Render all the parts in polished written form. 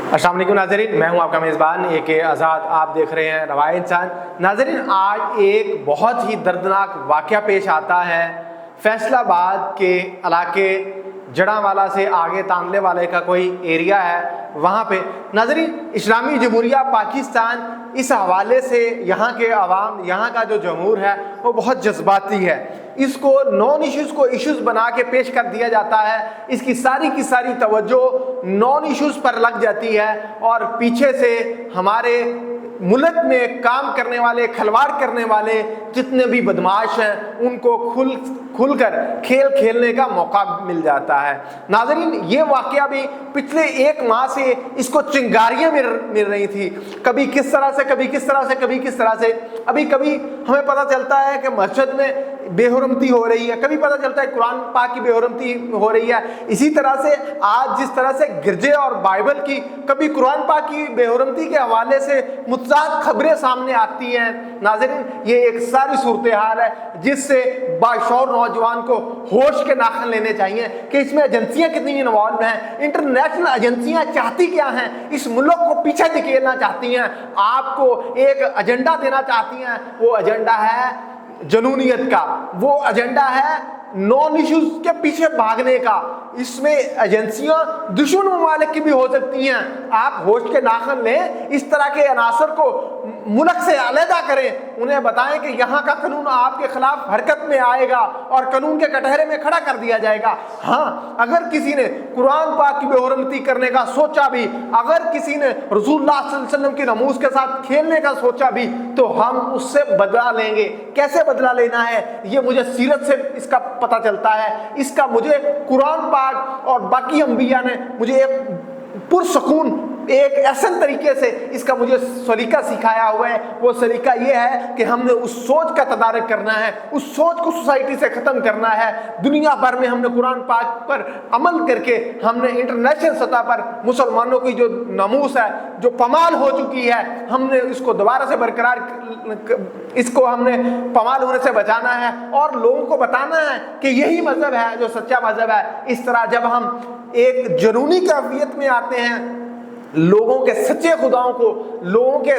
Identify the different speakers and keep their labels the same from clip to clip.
Speaker 1: अस्सलाम वालेकुम नाज़रीन, मैं हूं आपका मेज़बान AK आज़ाद। आप देख रहे हैं रवाए इंसान। नाज़रीन, आज एक बहुत ही दर्दनाक वाक़या पेश आता है फैसलाबाद के इलाके जड़ांवाला से आगे तांदले वाले का कोई एरिया है, वहाँ पे नाज़रीन इस्लामी जमहूरिया पाकिस्तान इस हवाले से यहाँ के अवाम, यहाँ का जो जमहूर है वो बहुत जज्बाती है। इसको नॉन इश्यूज़ को इश्यूज़ बना के पेश कर दिया जाता है। इसकी सारी की सारी तवज्जो नॉन इश्यूज़ पर लग जाती है और पीछे से हमारे मुल्क में काम करने वाले, खिलवाड़ करने वाले जितने भी बदमाश हैं उनको खुलकर खेल खेलने का मौका मिल जाता है। नाज़रीन, ये वाक़या भी पिछले एक माह से इसको चिंगारियाँ मिल रही थी, कभी किस तरह से, कभी किस तरह से, कभी किस तरह से। अभी कभी हमें पता चलता है कि मस्जिद में बेहुरमती हो रही है, कभी पता चलता है कुरान पाक की बेहुरमती हो रही है। इसी तरह से आज जिस तरह से गिरजे और बाइबल की, कभी कुरान पाक की बेहुरमती के हवाले से मुतज़ाद खबरें सामने आती हैं। नाज़रीन, ये एक सारी सूरत हाल है जिससे बाशऊर नौजवान को होश के नाखन लेने चाहिए कि इसमें एजेंसियां कितनी इन्वॉल्व हैं। इंटरनेशनल एजेंसियां चाहती क्या हैं? इस मुल्क को पीछे धकेलना चाहती हैं, आपको एक एजेंडा देना चाहती हैं। वो एजेंडा है जनूनियत का, वो एजेंडा है नॉन इश्यूज के पीछे भागने का। इसमें एजेंसियां दुश्मन ममालिक की भी हो सकती हैं। आप होश के नाखन लें, इस तरह के अनासर को मुल्क से अलहदा करें, उन्हें बताएं कि यहाँ का कानून आपके खिलाफ हरकत में आएगा और कानून के कटहरे में खड़ा कर दिया जाएगा। हाँ, अगर किसी ने कुरान पाक की बेहुरमती करने का सोचा भी, अगर किसी ने रसूलुल्लाह सल्लल्लाहु अलैहि वसल्लम की नमूज के साथ खेलने का सोचा भी, तो हम उससे बदला लेंगे। कैसे बदला लेना है ये मुझे सीरत से इसका पता चलता है। इसका मुझे कुरान पाक और बाकी अंबिया ने मुझे एक पुरसकून, एक ऐसे तरीके से इसका मुझे सलीका सिखाया हुआ है। वो सलीका ये है कि हमने उस सोच का तदारक करना है, उस सोच को सोसाइटी से ख़त्म करना है। दुनिया भर में हमने कुरान पाक पर अमल करके हमने इंटरनेशनल सतह पर मुसलमानों की जो नमूस है, जो पमाल हो चुकी है, हमने इसको दोबारा से बरकरार, इसको हमने पमाल होने से बचाना है और लोगों को बताना है कि यही मज़हब है जो सच्चा मज़हब है। इस तरह जब हम एक जनूनी कैफियत में आते हैं, लोगों के सच्चे खुदाओं को, लोगों के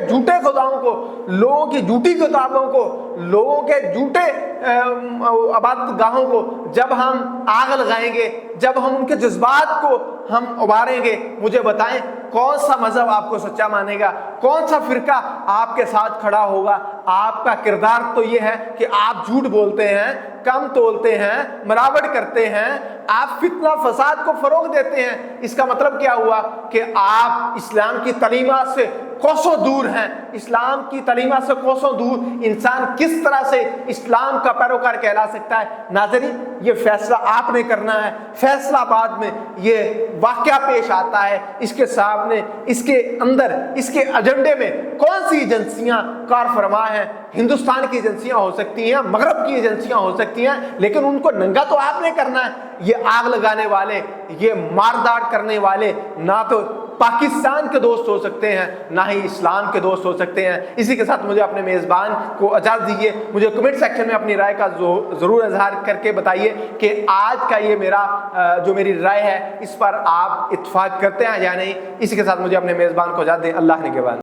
Speaker 1: झूठे खुदाओं को, लोगों की झूठी किताबों को, लोगों के झूठे इबादत गाहों को जब हम आग लगाएंगे, जब हम उनके जज्बात को हम उबारेंगे, मुझे बताएं कौन सा मजहब आपको सच्चा मानेगा, कौन सा फिरका आपके साथ खड़ा होगा। आपका किरदार तो ये है कि आप झूठ बोलते हैं, कम तोलते हैं, मिलावट करते हैं, आप फितना फसाद को फरोग देते हैं। इसका मतलब क्या हुआ कि आप इस्लाम की तालीमात से कोसों दूर हैं। इस्लाम की तालीमात से कोसों दूर इंसान किस तरह से इस्लाम का पैरोकार कहला सकता है? नाज़रीन, ये फैसला आपने करना है। फैसलाबाद में ये वाक़या पेश आता है, इसके सामने, इसके अंदर, इसके एजेंडे में कौन सी एजेंसियां कार फरमा हैं? हिंदुस्तान की एजेंसियां हो सकती हैं, मगरब की एजेंसियां हो सकती हैं, लेकिन उनको नंगा तो आपने करना है। ये आग लगाने वाले, ये मारदार करने वाले ना तो पाकिस्तान के दोस्त हो सकते हैं, ना ही इस्लाम के दोस्त हो सकते हैं। इसी के साथ मुझे अपने मेज़बान को इजाज़त दीजिए। मुझे कमेंट सेक्शन में अपनी राय का ज़रूर इजहार करके बताइए कि आज का ये जो मेरी राय है, इस पर आप इत्तेफाक करते हैं या नहीं। इसी के साथ मुझे अपने मेज़बान को इजाज़त दें। अल्लाह ने के बाद।